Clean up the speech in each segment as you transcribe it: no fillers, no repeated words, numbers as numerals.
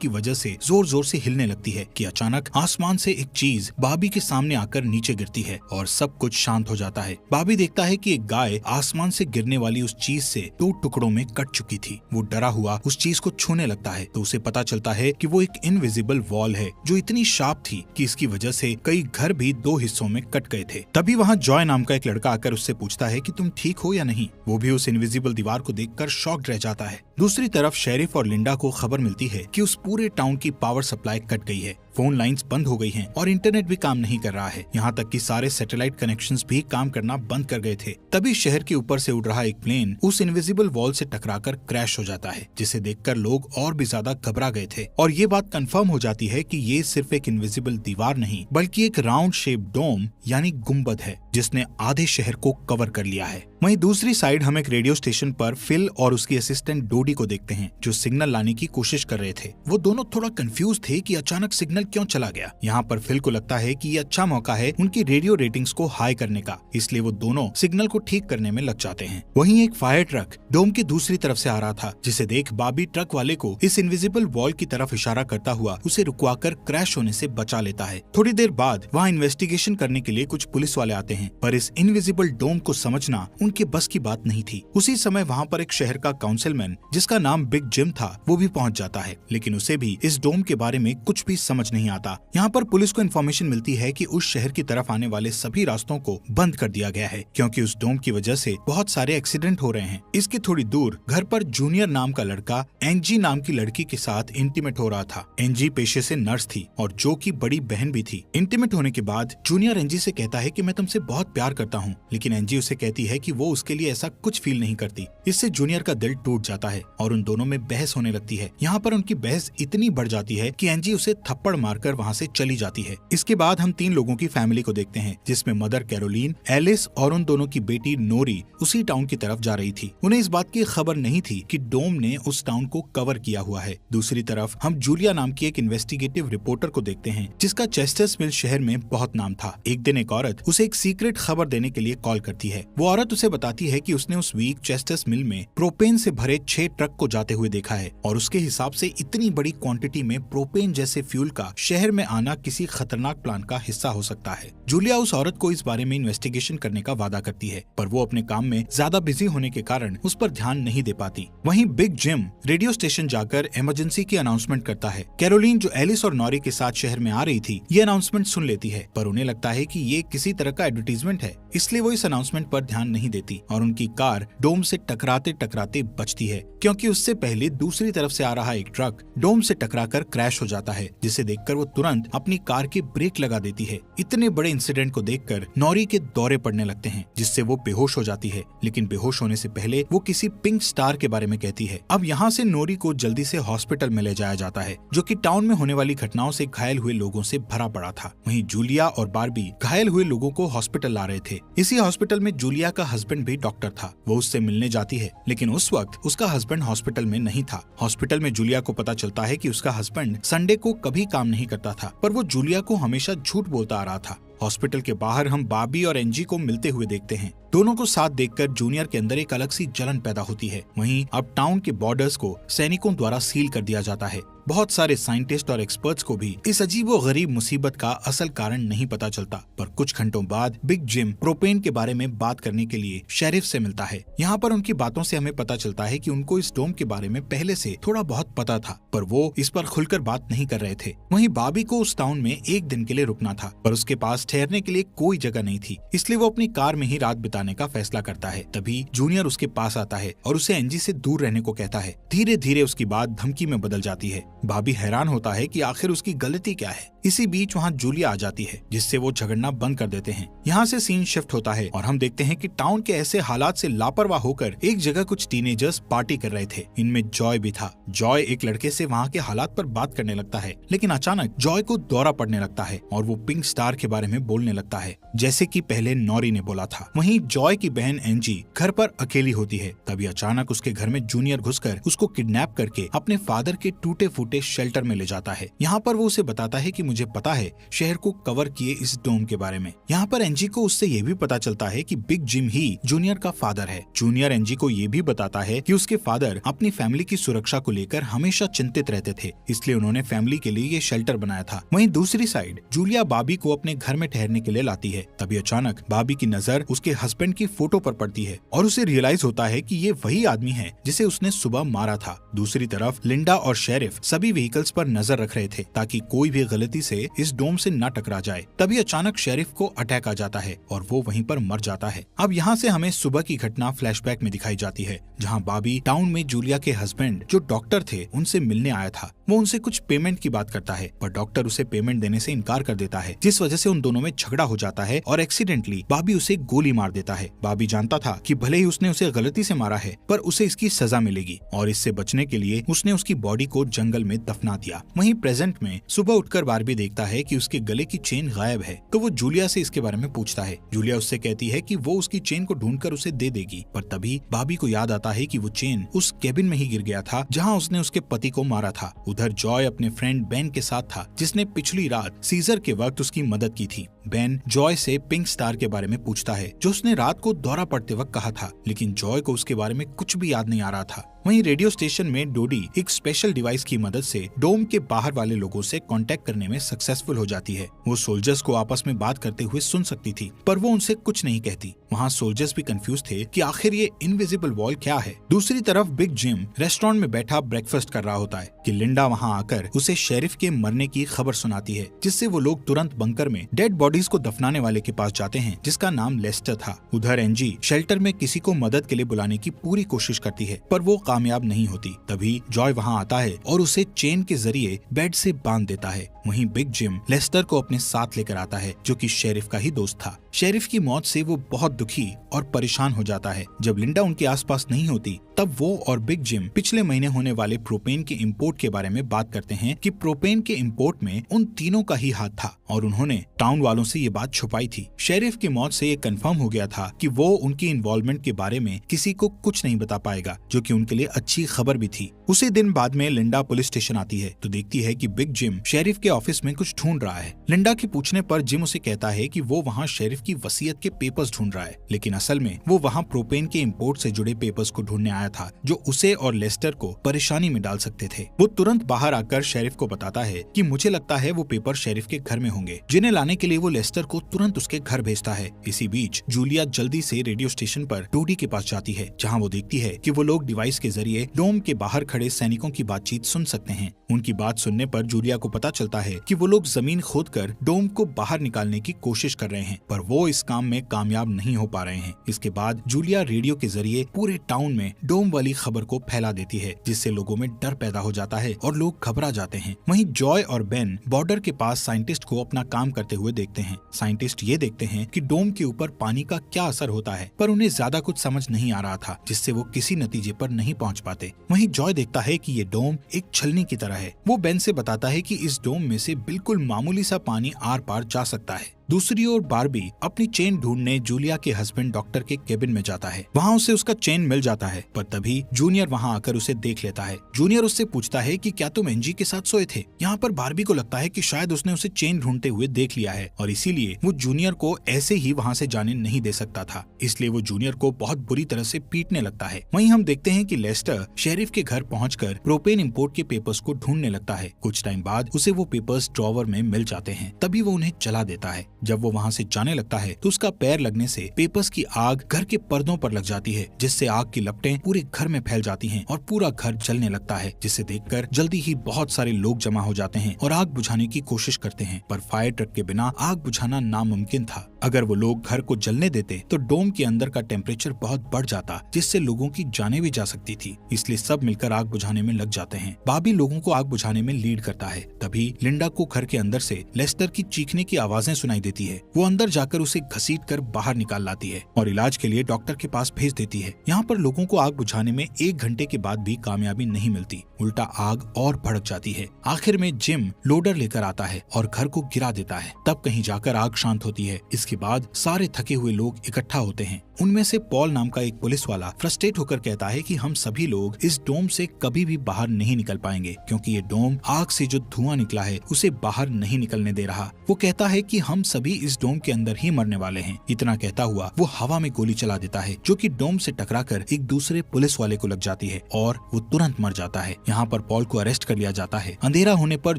की वजह से जोर जोर से हिलने लगती है कि अचानक आसमान से एक चीज बाबी के सामने आकर नीचे गिरती है और सब कुछ शांत हो जाता है। बाबी देखता है कि एक गाय आसमान से गिरने वाली उस चीज से 2 टुकड़ों में कट चुकी थी। वो डरा हुआ उस चीज को छूने लगता है तो उसे पता चलता है कि वो एक इनविजिबल वॉल है जो इतनी शार्प थी कि इसकी वजह से कई घर भी 2 हिस्सों में कट गए थे। तभी वहाँ जॉय नाम का एक लड़का आकर उससे पूछता है कि तुम ठीक हो या नहीं। वो भी उस इनविजिबल दीवार को देखकर शॉक्ड रह जाता है। दूसरी तरफ शेरिफ और लिंडा को खबर मिलती है कि उस पूरे टाउन की पावर सप्लाई कट गई है, फोन लाइंस बंद हो गई हैं और इंटरनेट भी काम नहीं कर रहा है। यहाँ तक कि सारे सैटेलाइट कनेक्शंस भी काम करना बंद कर गए थे। तभी शहर के ऊपर से उड़ रहा एक प्लेन उस इनविजिबल वॉल से टकराकर क्रैश हो जाता है, जिसे देखकर लोग और भी ज्यादा घबरा गए थे और ये बात कंफर्म हो जाती है कि ये सिर्फ एक इनविजिबल दीवार नहीं बल्कि एक राउंड शेप डोम यानी गुम्बद है जिसने आधे शहर को कवर कर लिया है। वहीं दूसरी साइड हम एक रेडियो स्टेशन पर फिल और उसकी असिस्टेंट डोडी को देखते हैं जो सिग्नल लाने की कोशिश कर रहे थे। वो दोनों थोड़ा कंफ्यूज थे कि अचानक सिग्नल क्यों चला गया। यहाँ पर फिल को लगता है कि ये अच्छा मौका है उनकी रेडियो रेटिंग्स को हाई करने का, इसलिए वो दोनों सिग्नल को ठीक करने में लग जाते हैं। वहीं एक फायर ट्रक डोम की दूसरी तरफ से आ रहा था जिसे देख बाबी ट्रक वाले को इस इनविजिबल वॉल की तरफ इशारा करता हुआ उसे रुकवाकर क्रैश होने से बचा लेता है। थोड़ी देर बाद वहाँ इन्वेस्टिगेशन करने के लिए कुछ पुलिस वाले आते हैं, पर इस इनविजिबल डोम को समझना उनके बस की बात नहीं थी। उसी समय वहाँ पर एक शहर का काउंसिलमैन जिसका नाम बिग जिम था वो भी पहुँच जाता है, लेकिन उसे भी इस डोम के बारे में कुछ भी समझ नहीं आता। यहाँ पर पुलिस को इन्फॉर्मेशन मिलती है कि उस शहर की तरफ आने वाले सभी रास्तों को बंद कर दिया गया है क्योंकि उस डोम की वजह से बहुत सारे एक्सीडेंट हो रहे हैं। इसके थोड़ी दूर घर पर जूनियर नाम का लड़का एंजी नाम की लड़की के साथ इंटीमेट हो रहा था। एंजी पेशे से नर्स थी और जो की बड़ी बहन भी थी। इंटीमेट होने के बाद जूनियर एंजी से कहता है कि मैं तुमसे बहुत प्यार करता हूँ, लेकिन एंजी उसे कहती है कि वो उसके लिए ऐसा कुछ फील नहीं करती। इससे जूनियर का दिल टूट जाता है और उन दोनों में बहस होने लगती है। यहाँ पर उनकी बहस इतनी बढ़ जाती है कि एंजी उसे थप्पड़ मारकर वहाँ से चली जाती है। इसके बाद हम 3 लोगों की फैमिली को देखते हैं जिसमें मदर कैरोलीन, एलिस और उन दोनों की बेटी नोरी उसी टाउन की तरफ जा रही थी। उन्हें इस बात की खबर नहीं थी कि डोम ने उस टाउन को कवर किया हुआ है। दूसरी तरफ हम जूलिया नाम की एक इन्वेस्टिगेटिव रिपोर्टर को देखते हैं जिसका चेस्टर्स मिल शहर में बहुत नाम था। एक दिन एक औरत उसे एक सीक्रेट खबर देने के लिए कॉल करती है। वो औरत उसे बताती है कि उसने उस वीक चेस्टर्स मिल में प्रोपेन से भरे 6 ट्रक को जाते हुए देखा है और उसके हिसाब से इतनी बड़ी क्वांटिटी में प्रोपेन जैसे फ्यूल का शहर में आना किसी खतरनाक प्लान का हिस्सा हो सकता है। जूलिया उस औरत को इस बारे में इन्वेस्टिगेशन करने का वादा करती है, पर वो अपने काम में ज्यादा बिजी होने के कारण उस पर ध्यान नहीं दे पाती। वहीं बिग जिम रेडियो स्टेशन जाकर इमरजेंसी की अनाउंसमेंट करता है। कैरोलीन जो एलिस और नॉरी के साथ शहर में आ रही थी ये अनाउंसमेंट सुन लेती है, पर उन्हें लगता है कि ये किसी तरह का एडवर्टीजमेंट है, इसलिए वो इस अनाउंसमेंट पर ध्यान नहीं देती और उनकी कार डोम से टकराते टकराते बचती है क्योंकि उससे पहले दूसरी तरफ से आ रहा एक ट्रक डोम से टकराकर क्रैश हो जाता है, जिसे देखकर वो तुरंत अपनी कार की ब्रेक लगा देती है। इतने बड़े इंसिडेंट को देखकर नॉरी के दौरे पड़ने लगते हैं जिससे वो बेहोश हो जाती है, लेकिन बेहोश होने से पहले वो किसी पिंक स्टार के बारे में कहती है। अब यहाँ से नॉरी को जल्दी से हॉस्पिटल में ले जाया जाता है जो कि टाउन में होने वाली घटनाओं से घायल हुए लोगों से भरा पड़ा था। वहीं जूलिया और बार्बी घायल हुए लोगों को हॉस्पिटल ला रहे थे। इसी हॉस्पिटल में जूलिया का हस्बैंड भी डॉक्टर था। वो उससे मिलने जाती है, लेकिन उस वक्त उसका हस्बैंड हॉस्पिटल में नहीं था। हॉस्पिटल में जूलिया को पता चलता है कि उसका हस्बैंड संडे को कभी काम नहीं करता था, पर वो जूलिया को हमेशा झूठ बोलता आ रहा था। हॉस्पिटल के बाहर हम बाबी और एंजी को मिलते हुए देखते हैं। दोनों को साथ देखकर जूनियर के अंदर एक अलग सी जलन पैदा होती है। वहीं अब टाउन के बॉर्डर्स को सैनिकों द्वारा सील कर दिया जाता है। बहुत सारे साइंटिस्ट और एक्सपर्ट्स को भी इस अजीबोगरीब मुसीबत का असल कारण नहीं पता चलता, पर कुछ घंटों बाद बिग जिम प्रोपेन के बारे में बात करने के लिए शेरिफ से मिलता है। यहाँ पर उनकी बातों से हमें पता चलता है कि उनको इस डोम के बारे में पहले से थोड़ा बहुत पता था, पर वो इस पर खुलकर बात नहीं कर रहे थे। वहीं बाबी को उस टाउन में एक दिन के लिए रुकना था, पर उसके पास ठहरने के लिए कोई जगह नहीं थी, इसलिए वो अपनी कार में ही रात बिताने का फैसला करता है। तभी जूनियर उसके पास आता है और उसे एंजी से दूर रहने को कहता है। धीरे धीरे उसकी बात धमकी में बदल जाती है। बाबी हैरान होता है कि आखिर उसकी गलती क्या है। इसी बीच वहाँ जूलिया आ जाती है जिससे वो झगड़ना बंद कर देते हैं। यहाँ से सीन शिफ्ट होता है और हम देखते हैं कि टाउन के ऐसे हालात से लापरवाह होकर एक जगह कुछ टीनेजर्स पार्टी कर रहे थे। इनमें जॉय भी था। जॉय एक लड़के से वहाँ के हालात पर बात करने लगता है, लेकिन अचानक जॉय को दौरा पड़ने लगता है और वो पिंक स्टार के बारे में बोलने लगता है जैसे कि पहले नॉरी ने बोला था। वहीं जॉय की बहन एंजी घर पर अकेली होती है। तभी अचानक उसके घर में जूनियर घुसकर उसको किडनैप करके अपने फादर के टूटे फूटे शेल्टर में ले जाता है। यहाँ पर वो उसे बताता है कि मुझे पता है शहर को कवर किए इस डोम के बारे में। यहाँ पर एंजी को उससे ये भी पता चलता है कि बिग जिम ही जूनियर का फादर है। जूनियर एंजी को ये भी बताता है कि उसके फादर अपनी फैमिली की सुरक्षा को लेकर हमेशा चिंतित रहते थे, इसलिए उन्होंने फैमिली के लिए ये शेल्टर बनाया था। वहीं दूसरी साइड जूलिया बाबी को अपने घर में ठहरने के लिए लाती है। तभी अचानक बाबी की नजर उसके हस्बैंड की फोटो पर पड़ती है और उसे रियलाइज होता है कि ये वही आदमी है जिसे उसने सुबह मारा था। दूसरी तरफ लिंडा और शेरिफ सभी व्हीकल्स पर नजर रख रहे थे ताकि कोई भी गलती से इस डोम से न टकरा जाए। तभी अचानक शेरिफ को अटैक आ जाता है और वो वहीं पर मर जाता है। अब यहाँ से हमें सुबह की घटना फ्लैशबैक में दिखाई जाती है, जहाँ बाबी टाउन में जूलिया के हस्बैंड जो डॉक्टर थे उनसे मिलने आया था। वो उनसे कुछ पेमेंट की बात करता है पर डॉक्टर उसे पेमेंट देने से इनकार कर देता है, जिस वजह से उन दोनों में झगड़ा हो जाता है और एक्सीडेंटली बाबी उसे गोली मार देता है। बाबी जानता था कि भले ही उसने उसे गलती से मारा है पर उसे इसकी सजा मिलेगी और इससे बचने के लिए उसने उसकी बॉडी को जंगल में दफना दिया। वहीं प्रेजेंट में सुबह उठकर बारबी देखता है कि उसके गले की चेन गायब है, तो वो जूलिया से इसके बारे में पूछता है। जूलिया उससे कहती है कि वो उसकी चेन को ढूंढकर उसे दे देगी, पर तभी बाबी को याद आता है कि वो चेन उस केबिन में ही गिर गया था जहाँ उसने उसके पति को मारा था। उधर जॉय अपने फ्रेंड बेन के साथ था जिसने पिछली रात सीजर के वक्त उसकी मदद की थी। बेन जॉय से पिंक स्टार के बारे में पूछता है जो उसने रात को दौरा पड़ते वक्त कहा था, लेकिन जॉय को उसके बारे में कुछ भी याद नहीं आ रहा था। वहीं रेडियो स्टेशन में डोडी एक स्पेशल डिवाइस की मदद से डोम के बाहर वाले लोगों से कांटेक्ट करने में सक्सेसफुल हो जाती है। वो सोल्जर्स को आपस में बात करते हुए सुन सकती थी पर वो उनसे कुछ नहीं कहती। वहाँ सोल्जर्स भी कंफ्यूज थे कि आखिर ये इनविजिबल वॉल क्या है। दूसरी तरफ बिग जिम रेस्टोरेंट में बैठा ब्रेकफास्ट कर रहा होता है कि लिंडा वहाँ आकर उसे शेरिफ के मरने की खबर सुनाती है, जिससे वो लोग तुरंत बंकर में डेड बॉडीज को दफनाने वाले के पास जाते हैं जिसका नाम लेस्टर था। उधर एंजी शेल्टर में किसी को मदद के लिए बुलाने की पूरी कोशिश करती है पर वो कामयाब नहीं होती। तभी जॉय वहाँ आता है और उसे चेन के जरिए बेड से बांध देता है। वहीं बिग जिम लेस्टर को अपने साथ लेकर आता है जो कि शेरिफ का ही दोस्त था। शेरिफ की मौत से वो बहुत दुखी और परेशान हो जाता है। जब लिंडा उनके आसपास नहीं होती तब वो और बिग जिम पिछले महीने होने वाले प्रोपेन के इंपोर्ट के बारे में बात करते हैं कि प्रोपेन के इंपोर्ट में उन तीनों का ही हाथ था और उन्होंने टाउन वालों से ये बात छुपाई थी। शेरिफ की मौत से ये कंफर्म हो गया था कि वो उनकी इन्वॉल्वमेंट के बारे में किसी को कुछ नहीं बता पाएगा, जो कि उनके लिए अच्छी खबर भी थी। उसी दिन बाद में लिंडा पुलिस स्टेशन आती है तो देखती है कि बिग जिम शेरिफ के ऑफिस में कुछ ढूंढ रहा है। लिंडा के पूछने पर जिम उसे कहता है कि वो वहाँ शेरिफ की वसीयत के पेपर्स ढूंढ रहा है, लेकिन असल में वो वहाँ प्रोपेन के इंपोर्ट से जुड़े पेपर्स को ढूंढने आया था जो उसे और लेस्टर को परेशानी में डाल सकते थे। वो तुरंत बाहर आकर शेरिफ को बताता है कि मुझे लगता है वो पेपर शेरिफ के घर में होंगे, जिन्हें लाने के लिए वो लेस्टर को तुरंत उसके घर भेजता है। इसी बीच जूलिया जल्दी से रेडियो स्टेशन पर डोडी के पास जाती है जहाँ वो देखती है कि वो लोग डिवाइस के जरिए डोम के बाहर खड़े सैनिकों की बातचीत सुन सकते हैं। उनकी बात सुनने पर जूलिया को पता चलता है कि वो लोग जमीन खोदकर डोम को बाहर निकालने की कोशिश कर रहे हैं पर वो इस काम में कामयाब नहीं हो पा रहे हैं। इसके बाद जूलिया रेडियो के जरिए पूरे टाउन में डोम वाली खबर को फैला देती है, जिससे लोगों में डर पैदा हो जाता है और लोग घबरा जाते हैं। वहीं जॉय और बेन बॉर्डर के पास साइंटिस्ट को अपना काम करते हुए देखते हैं। साइंटिस्ट ये देखते हैं कि डोम के ऊपर पानी का क्या असर होता है, पर उन्हें ज्यादा कुछ समझ नहीं आ रहा था, जिससे वो किसी नतीजे पर नहीं पहुंच पाते। वहीं जॉय देखता है कि ये डोम एक छलनी की तरह है। वो बेन से बताता है कि इस डोम में से बिल्कुल मामूली सा पानी आर पार जा सकता है। दूसरी ओर बारबी अपनी चेन ढूंढने जूलिया के हस्बैंड डॉक्टर के केबिन में जाता है। वहाँ उसे उसका चेन मिल जाता है पर तभी जूनियर वहाँ आकर उसे देख लेता है। जूनियर उससे पूछता है कि क्या तुम एंजी के साथ सोए थे। यहाँ पर बारबी को लगता है कि शायद उसने उसे चेन ढूंढते हुए देख लिया है और इसीलिए वो जूनियर को ऐसे ही वहाँ से जाने नहीं दे सकता था, इसलिए वो जूनियर को बहुत बुरी तरह से पीटने लगता है। वहीं हम देखते हैं कि लेस्टर शेरिफ के घर पहुंचकर प्रोपेन इंपोर्ट के पेपर्स को ढूंढने लगता है। कुछ टाइम बाद उसे वो पेपर्स ड्रॉवर में मिल जाते हैं, तभी वो उन्हें जला देता है। जब वो वहाँ से जाने लगता है तो उसका पैर लगने से पेपर्स की आग घर के पर्दों पर लग जाती है, जिससे आग की लपटें पूरे घर में फैल जाती हैं और पूरा घर जलने लगता है, जिसे देखकर जल्दी ही बहुत सारे लोग जमा हो जाते हैं और आग बुझाने की कोशिश करते हैं, पर फायर ट्रक के बिना आग बुझाना नामुमकिन था। अगर वो लोग घर को जलने देते तो डोम के अंदर का टेम्परेचर बहुत बढ़ जाता, जिससे लोगों की जानें भी जा सकती थी, इसलिए सब मिलकर आग बुझाने में लग जाते हैं। बाबी लोगों को आग बुझाने में लीड करता है। तभी लिंडा को घर के अंदर से लेस्टर की चीखने की आवाजें सुनाई देती है। वो अंदर जाकर उसे घसीट कर बाहर निकाल लाती है और इलाज के लिए डॉक्टर के पास भेज देती है। यहाँ पर लोगों को आग बुझाने में 1 घंटे के बाद भी कामयाबी नहीं मिलती, उल्टा आग और भड़क जाती है। आखिर में जिम लोडर लेकर आता है और घर को गिरा देता है। तब कहीं जाकर आग शांत होती है। इसके बाद सारे थके हुए लोग इकट्ठा होते हैं। उनमें से पॉल नाम का एक पुलिस वाला फ्रस्ट्रेट होकर कहता है कि हम सभी लोग इस डोम से कभी भी बाहर नहीं निकल पाएंगे, क्योंकि ये डोम आग से जो धुआं निकला है उसे बाहर नहीं निकलने दे रहा। वो कहता है कि हम सभी इस डोम के अंदर ही मरने वाले हैं। इतना कहता हुआ वो हवा में गोली चला देता है, जो कि डोम से टकराकर एक दूसरे पुलिस वाले को लग जाती है और वो तुरंत मर जाता है। यहाँ पर पॉल को अरेस्ट कर लिया जाता है। अंधेरा होने पर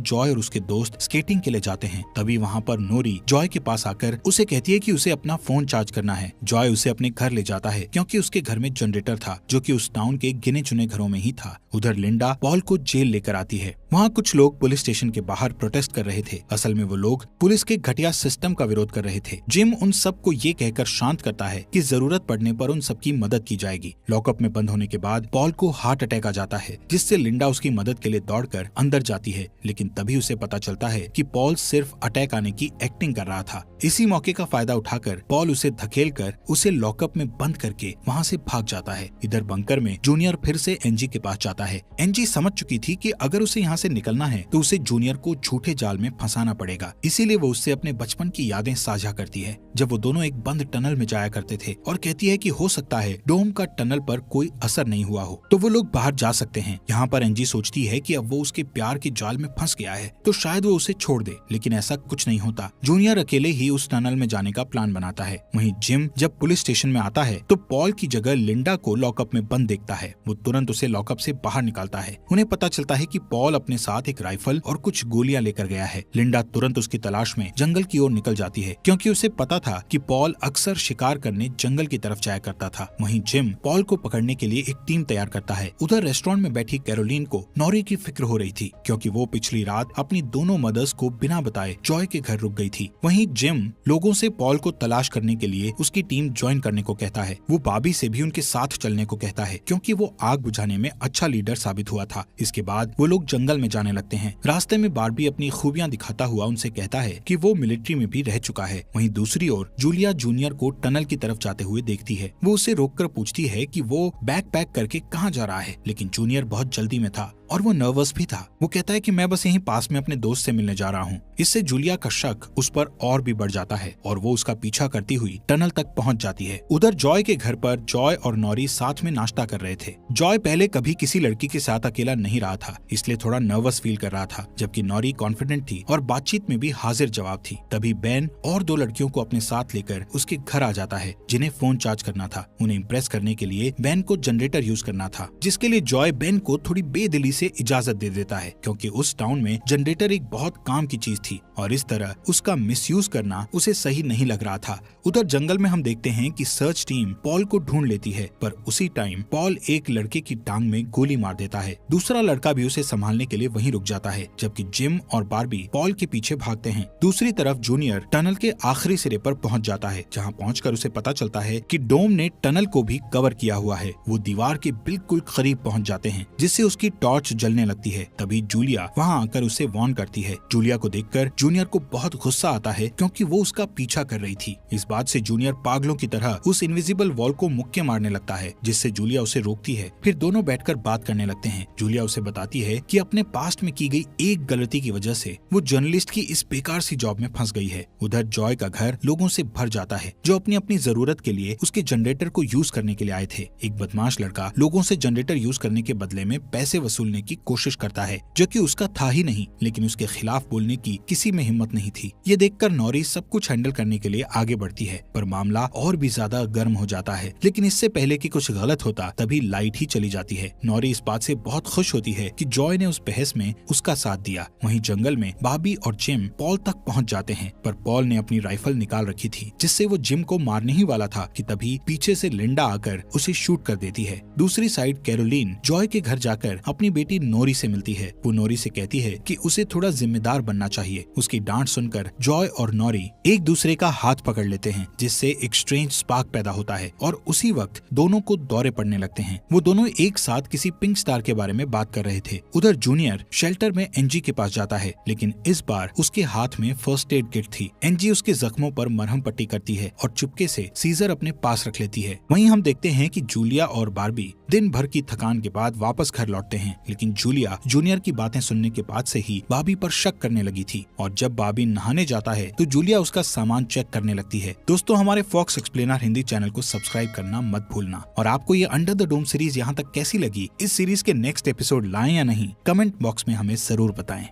जॉय और उसके दोस्त स्केटिंग के लिए जाते हैं। तभी वहाँ पर नोरी जॉय के पास आकर उसे कहती है कि उसे अपना फोन चार्ज करना है। जॉय उसे अपने घर ले जाता है, क्योंकि उसके घर में जनरेटर था, जो कि उस टाउन के गिने चुने घरों में ही था। उधर लिंडा पॉल को जेल लेकर आती है। वहाँ कुछ लोग पुलिस स्टेशन के बाहर प्रोटेस्ट कर रहे थे। असल में वो लोग पुलिस के घटिया सिस्टम का विरोध कर रहे थे। जिम उन सबको ये कहकर शांत करता है कि जरूरत पड़ने पर उन सबकी मदद की जाएगी। लॉकअप में बंद होने के बाद पॉल को हार्ट अटैक आ जाता है, जिससे लिंडा उसकी मदद के लिए दौड़कर अंदर जाती है। लेकिन तभी उसे पता चलता है कि पॉल सिर्फ अटैक आने की एक्टिंग कर रहा था। इसी मौके का फायदा उठाकर पॉल उसे धकेलकर उसे लॉकअप में बंद करके वहाँ से भाग जाता है। इधर बंकर में जूनियर फिर से एनजी के पास जाता है। एनजी समझ चुकी थी कि अगर उसे यहाँ से निकलना है तो उसे जूनियर को झूठे जाल में फंसाना पड़ेगा। इसीलिए वो उससे अपने बचपन की यादें साझा करती है, जब वो दोनों एक बंद टनल में जाया करते थे, और कहती है कि हो सकता है डोम का टनल पर कोई असर नहीं हुआ हो, तो वो लोग बाहर जा सकते हैं। यहाँ पर एनजी सोचती है कि अब वो उसके प्यार के जाल में फंस गया है, तो शायद वो उसे छोड़ दे, लेकिन ऐसा कुछ नहीं होता। जूनियर अकेले ही उस टनल में जाने का प्लान बनाता है। वहीं जिम जब पुलिस स्टेशन में आता है तो पॉल की जगह लिंडा को लॉकअप में बंद देखता है। वो तुरंत उसे लॉकअप से बाहर निकालता है। उन्हें पता चलता है कि पॉल अपने साथ एक राइफल और कुछ गोलियां लेकर गया है। लिंडा तुरंत उसकी तलाश में जंगल की ओर निकल जाती है, क्योंकि उसे पता था कि पॉल अक्सर शिकार करने जंगल की तरफ जाया करता था। वहीं जिम पॉल को पकड़ने के लिए एक टीम तैयार करता है। उधर रेस्टोरेंट में बैठी कैरोलीन को नॉरी की फिक्र हो रही थी, क्योंकि वो पिछली रात अपनी दोनों मदर्स को बिना बताए जॉय के घर रुक गई थी। वहीं जिम लोगों से पॉल को तलाश करने के लिए उसकी टीम ज्वाइन करने को कहता है। वो बाबी से भी उनके साथ चलने को कहता है, क्योंकि वो आग बुझाने में अच्छा लीडर साबित हुआ था। इसके बाद वो लोग जंगल में जाने लगते हैं। रास्ते में बार्बी अपनी खूबियां दिखाता हुआ उनसे कहता है कि वो मिलिट्री में भी रह चुका है। वहीं दूसरी ओर जूलिया जूनियर को टनल की तरफ जाते हुए देखती है। वो उसे रोककर पूछती है कि वो बैग पैक करके कहाँ जा रहा है, लेकिन जूनियर बहुत जल्दी में था और वो नर्वस भी था। वो कहता है कि मैं बस यहीं पास में अपने दोस्त से मिलने जा रहा हूँ। इससे जूलिया का शक उस पर और भी बढ़ जाता है और वो उसका पीछा करती हुई टनल तक पहुँच जाती है। उधर जॉय के घर पर जॉय और नॉरी साथ में नाश्ता कर रहे थे। जॉय पहले कभी किसी लड़की के साथ अकेला नहीं रहा था, इसलिए थोड़ा नर्वस फील कर रहा था, जबकि नॉरी कॉन्फिडेंट थी और बातचीत में भी हाजिर जवाब थी। तभी बेन और 2 लड़कियों को अपने साथ लेकर उसके घर आ जाता है, जिन्हें फोन चार्ज करना था। उन्हें इम्प्रेस करने के लिए बेन को जनरेटर यूज करना था, जिसके लिए जॉय बेन को थोड़ी बेदिली से इजाजत दे देता है, क्योंकि उस टाउन में जनरेटर एक बहुत काम की चीज थी और इस तरह उसका मिसयूज करना उसे सही नहीं लग रहा था। उधर जंगल में हम देखते हैं कि सर्च टीम पॉल को ढूंढ लेती है, पर उसी टाइम पॉल एक लड़के की टांग में गोली मार देता है। दूसरा लड़का भी उसे संभालने के लिए वहीं रुक जाता है, जबकि जिम और बार्बी पॉल के पीछे भागते हैं। दूसरी तरफ जूनियर टनल के आखिरी सिरे पर पहुंच जाता है, जहां पहुंचकर उसे पता चलता है कि डोम ने टनल को भी कवर किया हुआ है। वो दीवार के बिल्कुल करीब पहुंच जाते हैं, जिससे उसकी टॉर्च जलने लगती है। तभी जूलिया वहां आकर उसे वार्न करती है। जूलिया को देखकर जूनियर को बहुत गुस्सा आता है, क्योंकि वो उसका पीछा कर रही थी। इस बात से जूनियर पागलों की तरह उस इनविजिबल वॉल को मुक्के मारने लगता है, जिससे जूलिया उसे रोकती है। फिर दोनों बैठकर बात करने लगते हैं। जूलिया उसे बताती है कि अपने पास्ट में की गई एक गलती की वजह से वो जर्नलिस्ट की इस बेकार सी जॉब में फंस गई है। उधर जॉय का घर लोगों से भर जाता है, जो अपनी अपनी जरूरत के लिए उसके जनरेटर को यूज करने के लिए आए थे। एक बदमाश लड़का लोगों से जनरेटर यूज करने के बदले में पैसे वसूलने की कोशिश करता है, जो कि उसका था ही नहीं, लेकिन उसके खिलाफ बोलने की किसी में हिम्मत नहीं थी। ये देखकर नॉरी सब कुछ हैंडल करने के लिए आगे बढ़ती है, पर मामला और भी ज्यादा गर्म हो जाता है। लेकिन इससे पहले कि कुछ गलत होता, तभी लाइट ही चली जाती है। नॉरी इस बात से बहुत खुश होती है कि जॉय ने उस बहस में उसका साथ दिया। वहीं जंगल में बाबी और जिम पॉल तक पहुंच जाते हैं, पर पॉल ने अपनी राइफल निकाल रखी थी, जिससे वो जिम को मारने ही वाला था कि तभी पीछे से लिंडा आकर उसे शूट कर देती है। दूसरी साइड कैरोलीन जॉय के घर जाकर अपनी बेटी नोरी से मिलती है। वो नोरी से कहती है कि उसे थोड़ा जिम्मेदार बनना चाहिए। उसकी डांट सुनकर जॉय और नोरी एक दूसरे का हाथ पकड़ लेते हैं, जिससे एक स्ट्रेंज स्पार्क पैदा होता है और उसी वक्त दोनों को दौरे पड़ने लगते हैं। वो दोनों एक साथ किसी पिंक स्टार के बारे में बात कर रहे थे। उधर जूनियर शेल्टर में एनजी के पास जाता है, लेकिन इस बार उसके हाथ में फर्स्ट एड किट थी। एनजी उसके जख्मों पर मरहम पट्टी करती है और चुपके से सीजर अपने पास रख लेती है। वहीं हम देखते हैं कि जूलिया और बार्बी दिन भर की थकान के बाद वापस घर लौटते हैं, लेकिन जूलिया जूनियर की बातें सुनने के बाद से ही बार्बी पर शक करने लगी थी और जब बार्बी नहाने जाता है तो जूलिया उसका सामान चेक करने लगती है। दोस्तों, हमारे फॉक्स एक्सप्लेनर हिंदी चैनल को सब्सक्राइब करना मत भूलना। और आपको ये अंडर द डोम सीरीज यहाँ तक कैसी लगी, इस सीरीज के नेक्स्ट एपिसोड लाएं या नहीं, कमेंट बॉक्स में हमें जरूर बताएं।